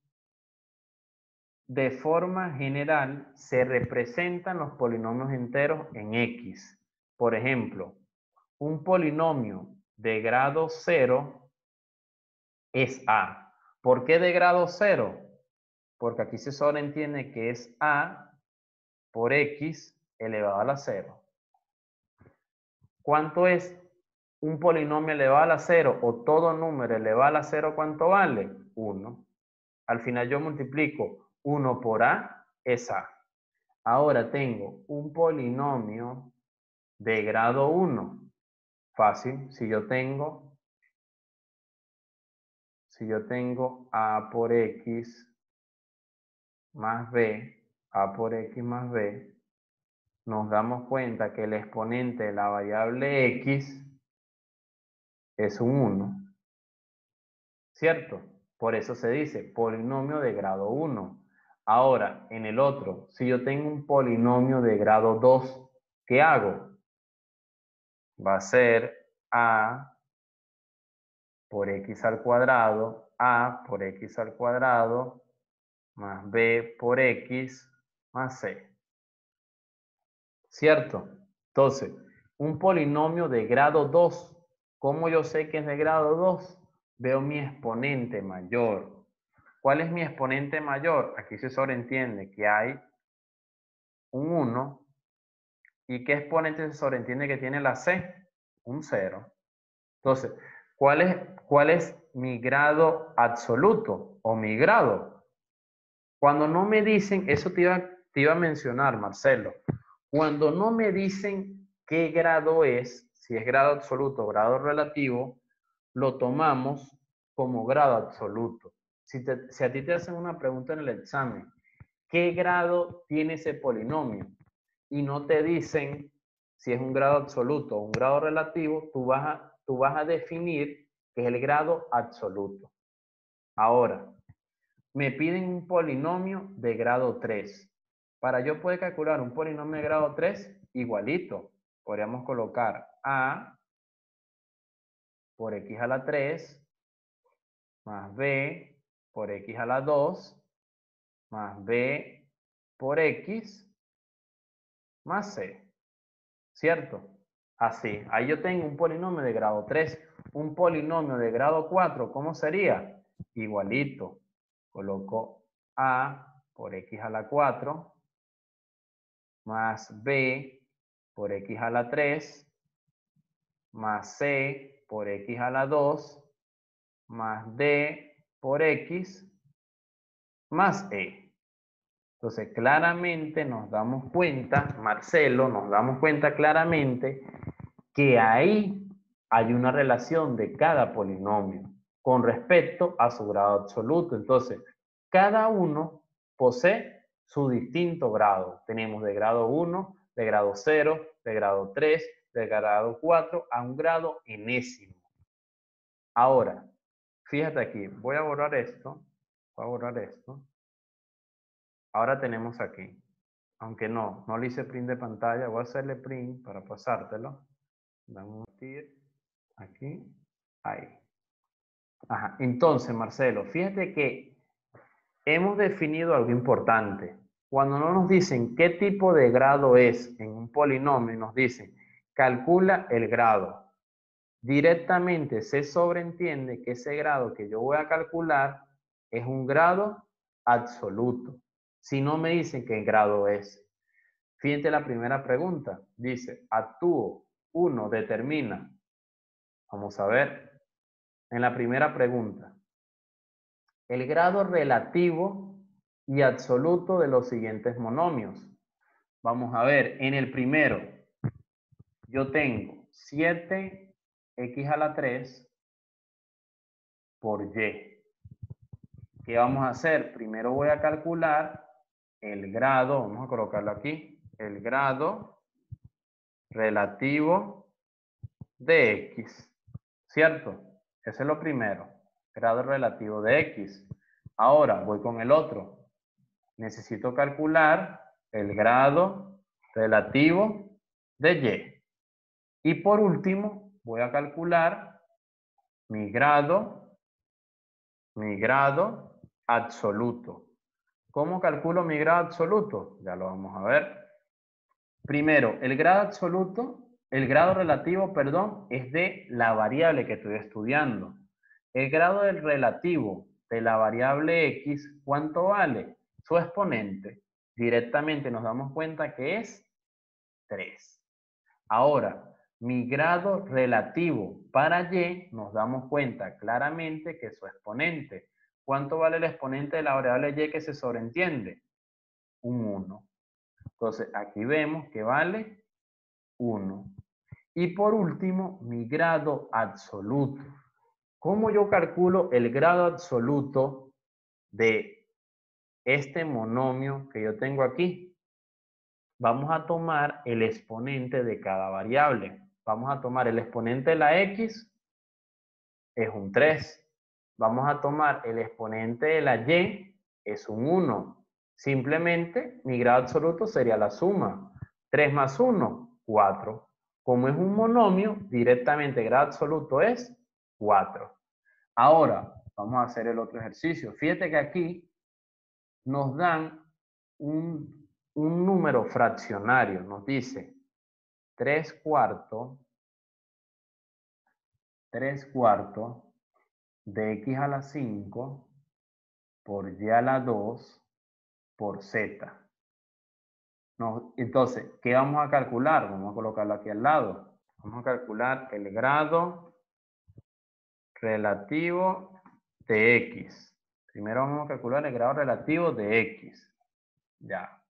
De forma general, se representan los polinomios enteros en x. Por ejemplo, un polinomio de grado 0 es a. ¿Por qué de grado 0? Porque aquí se sobreentiende que es a por x elevado a la 0. ¿Cuánto es un polinomio elevado a la 0 o todo número elevado a la 0? ¿Cuánto vale? 1. Al final yo multiplico 1 por a, es a. Ahora tengo un polinomio de grado 1. Fácil, si yo tengo a por x más b, a por x más b, nos damos cuenta que el exponente de la variable x es un 1, ¿cierto? Por eso se dice polinomio de grado 1. Ahora, en el otro, si yo tengo un polinomio de grado 2, ¿qué hago? Va a ser a por x al cuadrado, a por x al cuadrado, más b por x, más c. ¿Cierto? Entonces, un polinomio de grado 2. ¿Cómo yo sé que es de grado 2? Veo mi exponente mayor. ¿Cuál es mi exponente mayor? Aquí se sobreentiende que hay un 1. ¿Y qué exponente se sobreentiende que tiene la c? Un 0. Entonces, ¿cuál es mi grado absoluto o mi grado? Cuando no me dicen, eso te iba a mencionar, Marcelo. Cuando no me dicen qué grado es, si es grado absoluto o grado relativo, lo tomamos como grado absoluto. Si a ti te hacen una pregunta en el examen, ¿qué grado tiene ese polinomio? Y no te dicen si es un grado absoluto o un grado relativo, tú vas a definir que es el grado absoluto. Ahora, me piden un polinomio de grado 3. Para yo poder calcular un polinomio de grado 3, igualito. Podríamos colocar a por x a la 3 más b por x a la 2 más b por x más c. ¿Cierto? Así. Ahí yo tengo un polinomio de grado 3. Un polinomio de grado 4, ¿cómo sería? Igualito. Coloco a por x a la 4 más b por x a la 3 más c por x a la 2 más d por x más e. Entonces, claramente nos damos cuenta, Marcelo, nos damos cuenta claramente que ahí hay una relación de cada polinomio con respecto a su grado absoluto. Entonces, cada uno posee su distinto grado. Tenemos de grado 1, de grado 0, de grado 3, de grado 4 a un grado enésimo. Ahora, fíjate aquí, voy a borrar esto. Voy a borrar esto. Ahora tenemos aquí. Aunque no le hice print de pantalla, voy a hacerle print para pasártelo. Vamos a ir aquí, ahí. Ajá. Entonces, Marcelo, fíjate que hemos definido algo importante. Cuando no nos dicen qué tipo de grado es en un polinomio, nos dicen, calcula el grado. Directamente se sobreentiende que ese grado que yo voy a calcular es un grado absoluto. Si no me dicen qué grado es. Fíjate la primera pregunta. Dice, actúo, 1, determina. Vamos a ver. En la primera pregunta. El grado relativo y absoluto de los siguientes monomios. Vamos a ver. En el primero, yo tengo 7x a la 3 por y. ¿Qué vamos a hacer? Primero voy a calcular el grado, vamos a colocarlo aquí, el grado relativo de X, ¿cierto? Ese es lo primero, grado relativo de X. Ahora voy con el otro. Necesito calcular el grado relativo de Y. Y por último, voy a calcular mi grado absoluto. ¿Cómo calculo mi grado absoluto? Ya lo vamos a ver. Primero, el grado relativo, perdón, es de la variable que estoy estudiando. El grado del relativo de la variable X, ¿cuánto vale? Su exponente. Directamente nos damos cuenta que es 3. Ahora, mi grado relativo para Y, nos damos cuenta claramente que su exponente. ¿Cuánto vale el exponente de la variable Y que se sobreentiende? Un 1. Entonces, aquí vemos que vale 1. Y por último, mi grado absoluto. ¿Cómo yo calculo el grado absoluto de este monomio que yo tengo aquí? Vamos a tomar el exponente de cada variable. Vamos a tomar el exponente de la X, es un 3. Vamos a tomar el exponente de la Y, es un 1. Simplemente mi grado absoluto sería la suma. 3 más 1, 4. Como es un monomio, directamente el grado absoluto es 4. Ahora, vamos a hacer el otro ejercicio. Fíjate que aquí nos dan un número fraccionario. Nos dice 3 cuartos de X a la 5 por Y a la 2 por Z. No, entonces, ¿qué vamos a calcular? Vamos a colocarlo aquí al lado. Vamos a calcular el grado relativo de X. Primero vamos a calcular el grado relativo de X. Ya.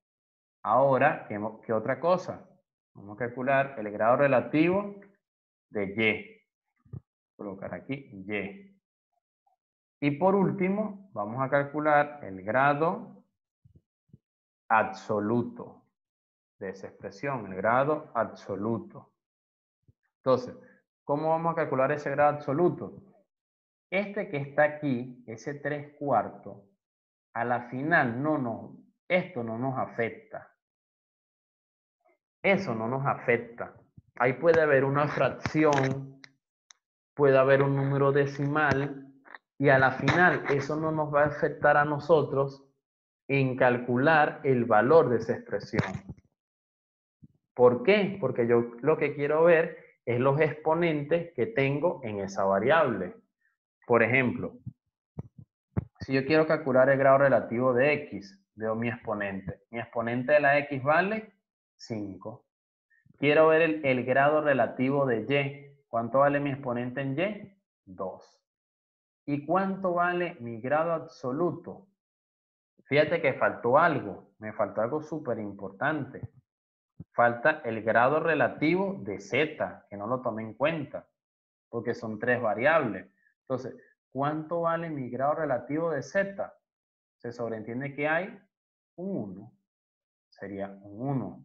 Ahora, ¿qué otra cosa? Vamos a calcular el grado relativo de Y. Colocar aquí Y. Y por último, vamos a calcular el grado absoluto de esa expresión, el grado absoluto. Entonces, ¿cómo vamos a calcular ese grado absoluto? Este que está aquí, ese 3 cuartos, a la final esto no nos afecta. Eso no nos afecta. Ahí puede haber una fracción, puede haber un número decimal, y a la final eso no nos va a afectar a nosotros en calcular el valor de esa expresión. ¿Por qué? Porque yo lo que quiero ver es los exponentes que tengo en esa variable. Por ejemplo, si yo quiero calcular el grado relativo de X, veo mi exponente. Mi exponente de la X vale 5. Quiero ver el grado relativo de Y. ¿Cuánto vale mi exponente en Y? 2. ¿Y cuánto vale mi grado absoluto? Fíjate que faltó algo. Me faltó algo súper importante. Falta el grado relativo de Z, que no lo tomé en cuenta, porque son 3 variables. Entonces, ¿cuánto vale mi grado relativo de Z? Se sobreentiende que hay un 1. Sería un 1.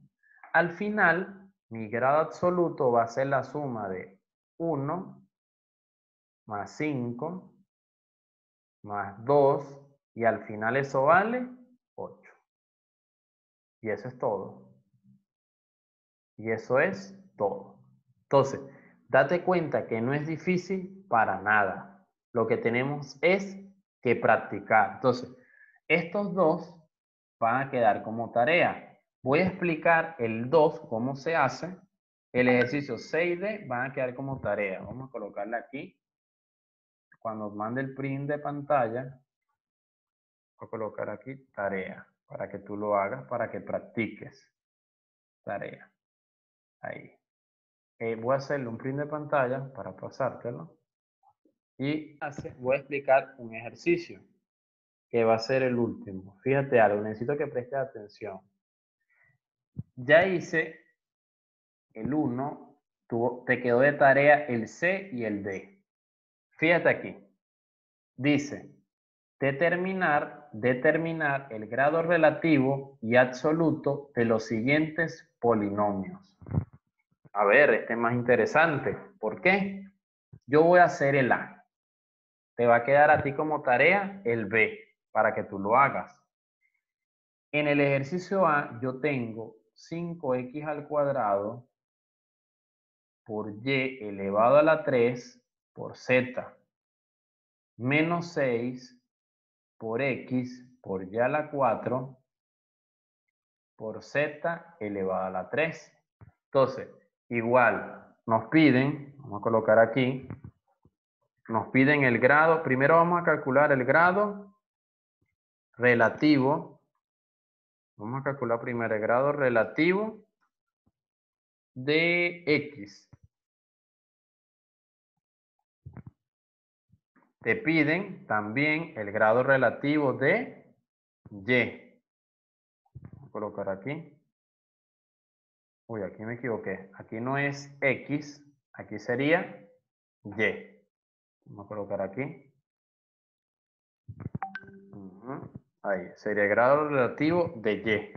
Al final, mi grado absoluto va a ser la suma de 1 más 5 más 2 y al final eso vale 8. Y eso es todo. Y eso es todo. Entonces, date cuenta que no es difícil para nada. Lo que tenemos es que practicar. Entonces, estos dos van a quedar como tarea. Voy a explicar el 2, cómo se hace. El ejercicio 6D van a quedar como tarea. Vamos a colocarle aquí. Cuando mande el print de pantalla, voy a colocar aquí tarea para que tú lo hagas, para que practiques. Tarea. Ahí. Voy a hacerle un print de pantalla para pasártelo. Y voy a explicar un ejercicio que va a ser el último. Fíjate algo, necesito que prestes atención. Ya hice el 1, te quedó de tarea el C y el D. Fíjate aquí. Dice, determinar el grado relativo y absoluto de los siguientes polinomios. A ver, este es más interesante. ¿Por qué? Yo voy a hacer el A. Te va a quedar a ti como tarea el B, para que tú lo hagas. En el ejercicio A, yo tengo 5x al cuadrado por y elevado a la 3 por z, menos 6 por x por y a la 4 por z elevado a la 3. Entonces, igual, nos piden, vamos a colocar aquí, nos piden el grado. Primero vamos a calcular el grado relativo. Vamos a calcular primero el grado relativo de x. Te piden también el grado relativo de y. Voy a colocar aquí. Uy, aquí me equivoqué. Aquí no es x, aquí sería y. Vamos a colocar aquí. Ahí, sería el grado relativo de y.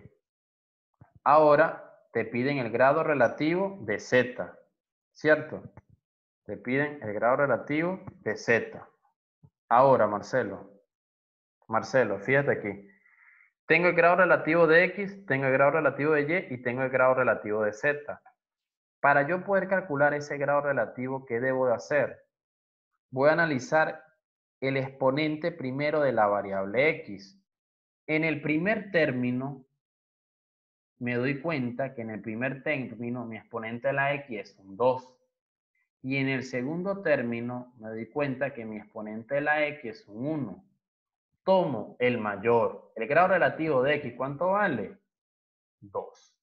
Ahora te piden el grado relativo de z, ¿cierto? Te piden el grado relativo de z. Ahora, Marcelo, fíjate aquí. Tengo el grado relativo de x, tengo el grado relativo de y y tengo el grado relativo de z. Para yo poder calcular ese grado relativo, ¿qué debo de hacer? Voy a analizar el exponente primero de la variable x. En el primer término, me doy cuenta que en el primer término mi exponente de la x es un 2. Y en el segundo término me doy cuenta que mi exponente de la x es un 1. Tomo el mayor. El grado relativo de x, ¿cuánto vale? 2.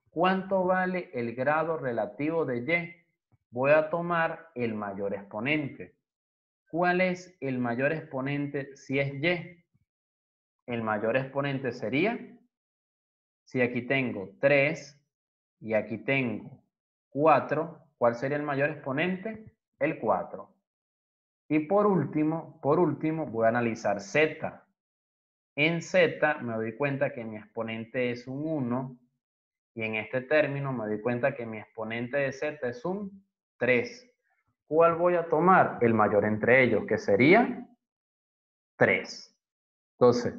¿Cuánto vale el grado relativo de y? Voy a tomar el mayor exponente. ¿Cuál es el mayor exponente si es y? El mayor exponente sería, si aquí tengo 3 y aquí tengo 4, ¿cuál sería el mayor exponente? El 4. Y por último, voy a analizar z. En z me doy cuenta que mi exponente es un 1 y en este término me doy cuenta que mi exponente de z es un 3. ¿Cuál voy a tomar? El mayor entre ellos, que sería 3. Entonces,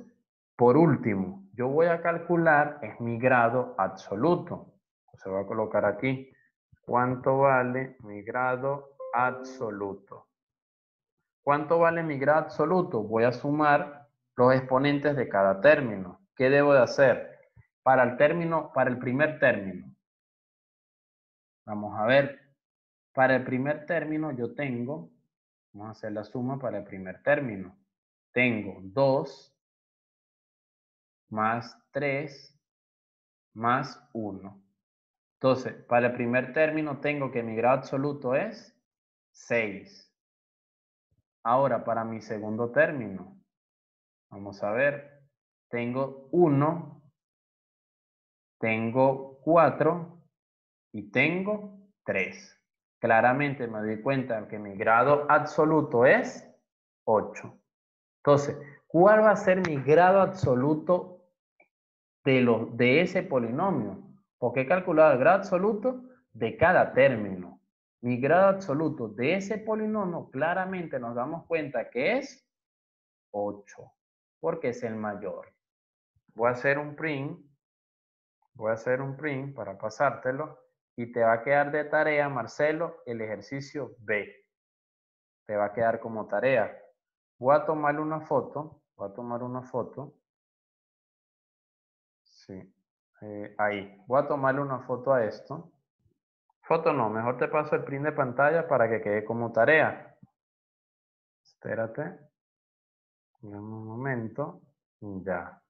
por último, yo voy a calcular es mi grado absoluto. Se va a colocar aquí. ¿Cuánto vale mi grado absoluto? ¿Cuánto vale mi grado absoluto? Voy a sumar los exponentes de cada término. ¿Qué debo de hacer? Para el primer término. Vamos a ver. Para el primer término yo tengo, vamos a hacer la suma para el primer término. Tengo 2 más 3 más 1. Entonces, para el primer término tengo que mi grado absoluto es 6. Ahora, para mi segundo término, vamos a ver, tengo 1, tengo 4 y tengo 3. Claramente me doy cuenta que mi grado absoluto es 8. Entonces, ¿cuál va a ser mi grado absoluto de ese polinomio? Porque he calculado el grado absoluto de cada término. Mi grado absoluto de ese polinomio, claramente nos damos cuenta que es 8, porque es el mayor. Voy a hacer un print para pasártelo y te va a quedar de tarea, Marcelo, el ejercicio B. Te va a quedar como tarea. Voy a tomarle una foto. Sí, ahí. Voy a tomarle una foto a esto. Foto no, mejor te paso el print de pantalla para que quede como tarea. Espérate. Dame un momento. Ya.